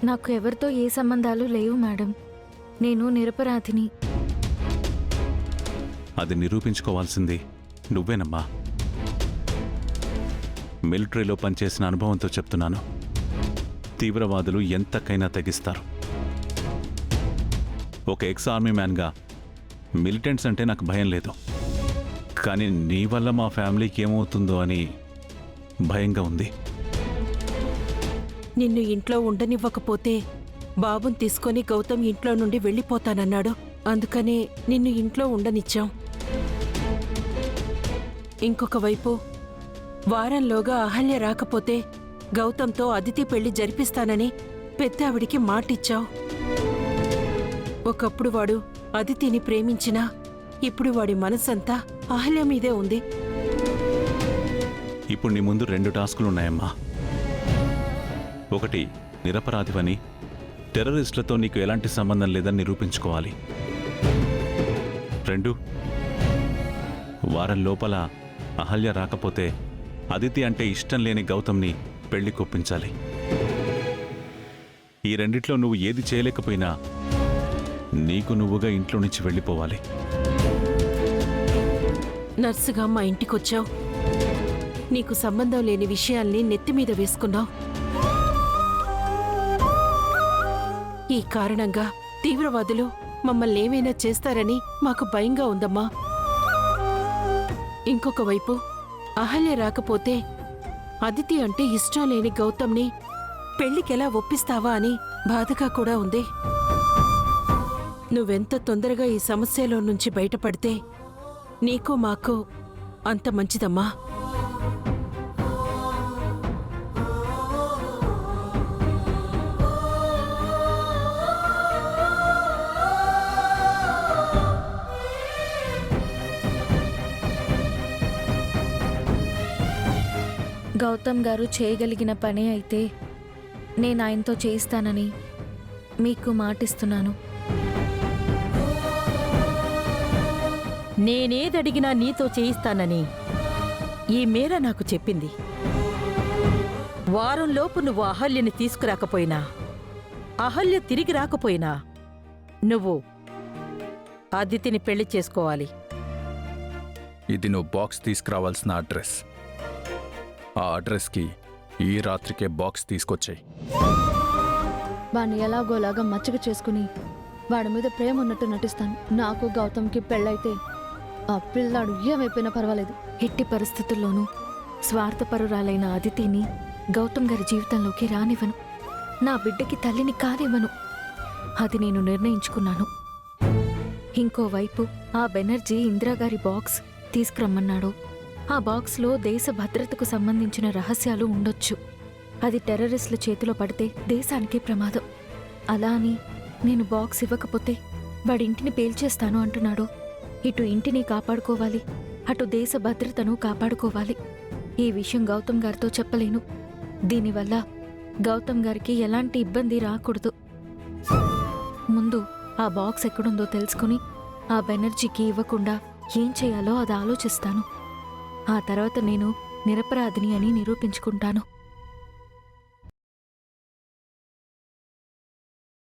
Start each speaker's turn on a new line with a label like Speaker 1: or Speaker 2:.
Speaker 1: నాకు ఎవరితో ఏ సంబంధాలు లేవు మేడం. నేను నిరపరాధిని.
Speaker 2: అది నిరూపించుకోవాల్సింది నువ్వేనమ్మా. మిలిటరీలో పనిచేసిన అనుభవంతో చెప్తున్నాను, తీవ్రవాదులు ఎంతకైనా తెగిస్తారు. ఒక ఎక్స్ ఆర్మీ మ్యాన్గా మిలిటెంట్స్ అంటే నాకు భయం లేదు, కానీ నీ వల్ల మా ఫ్యామిలీకి ఏమవుతుందో అని భయంగా ఉంది.
Speaker 3: నిన్ను ఇంట్లో ఉండనివ్వకపోతే బాబుని తీసుకొని గౌతమ్ ఇంట్లో నుండి వెళ్ళిపోతానన్నాడు. అందుకనే నిన్ను ఇంట్లో ఉండనిచ్చాం. ఇంకొక వైపు వారంలోగా అహల్య రాకపోతే గౌతమ్తో అదితి పెళ్లి జరిపిస్తానని పెద్దావిడికి మాటిచ్చావు. ఒకప్పుడు వాడు అదితిని ప్రేమించినా ఇప్పుడు వాడి మనసంతా అహల్య మీదే ఉంది.
Speaker 2: ఇప్పుడు నీ ముందు 2 టాస్కులున్నాయమ్మా. ఒకటి, నిరపరాధివని, టెర్రరిస్టులతో నీకు ఎలాంటి సంబంధం లేదని నిరూపించుకోవాలి. 2, వారం లోపల అహల్య రాకపోతే అదితి అంటే ఇష్టం లేని గౌతమ్ని పెళ్లి కొప్పించాలి. ఈ రెండిట్లో నువ్వు ఏది చేయలేకపోయినా నీకు నువ్వుగా ఇంట్లో నుంచి వెళ్ళిపోవాలి.
Speaker 3: నర్సుగా మా ఇంటికొచ్చావు. నీకు సంబంధం లేని విషయాల్ని నెత్తిమీద వేసుకున్నావు. ఈ కారణంగా తీవ్రవాదులు మమ్మల్ని ఏమైనా చేస్తారని మాకు భయంగా ఉందమ్మా. ఇంకొక వైపు అహల్య రాకపోతే అదితి అంటే ఇష్టం లేని గౌతమ్ని పెళ్లికెలా ఒప్పిస్తావా అని బాధగా కూడా ఉంది. నువ్వెంత తొందరగా ఈ సమస్యలో నుంచి బయటపడితే నీకు మాకు అంత మంచిదమ్మా.
Speaker 1: గౌతమ్ గారు చేయగలిగిన పనే అయితే నేను ఆయనతో చేయిస్తానని మీకు మాటిస్తున్నాను.
Speaker 4: నేనేదడిగినా నీతో చేయిస్తానని ఈ మేర నాకు చెప్పింది. వారంలోపు నువ్వు అహల్యని తీసుకురాకపోయినా, అహల్య తిరిగి రాకపోయినా నువ్వు అదితిని పెళ్లి చేసుకోవాలి.
Speaker 5: ఇది నువ్వు బాక్స్ తీసుకురావాల్సిన అడ్రస్. ఆ అడ్రస్కి ఈ రాత్రికే బాక్స్ తీసుకొచ్చాయి.
Speaker 6: వాణ్ణి ఎలాగోలాగా మచ్చక చేసుకుని వాడి మీద ప్రేమ ఉన్నట్టు నటిస్తాను. నాకు గౌతమ్కి పెళ్ళైతే ఆ పిల్లాడు ఏమైపోయినా పర్వాలేదు.
Speaker 1: ఎట్టి పరిస్థితుల్లోనూ స్వార్థపరురాలైన అదితిని గౌతమ్ గారి జీవితంలోకి రానివ్వను. నా బిడ్డకి తల్లిని కానివ్వను. అది నేను నిర్ణయించుకున్నాను. ఇంకోవైపు ఆ బెనర్జీ ఇందిరాగారి బాక్స్ తీసుకురమ్మన్నాడు. ఆ బాక్స్లో దేశ భద్రతకు సంబంధించిన రహస్యాలు ఉండొచ్చు. అది టెర్రరిస్టుల చేతిలో పడితే దేశానికి ప్రమాదం. అలా అని నేను బాక్స్ ఇవ్వకపోతే వాడింటిని పేల్చేస్తాను అంటున్నాడు. ఇటు ఇంటిని కాపాడుకోవాలి, అటు దేశ భద్రతను కాపాడుకోవాలి. ఈ విషయం గౌతమ్ గారితో చెప్పలేను. దీనివల్ల గౌతమ్ గారికి ఎలాంటి ఇబ్బంది రాకూడదు. ముందు ఆ బాక్స్ ఎక్కడుందో తెలుసుకుని ఆ బెనర్జీకి ఇవ్వకుండా ఏం చేయాలో అది ఆలోచిస్తాను. ఆ తర్వాత నేను నిరపరాధిని అని నిరూపించుకుంటాను.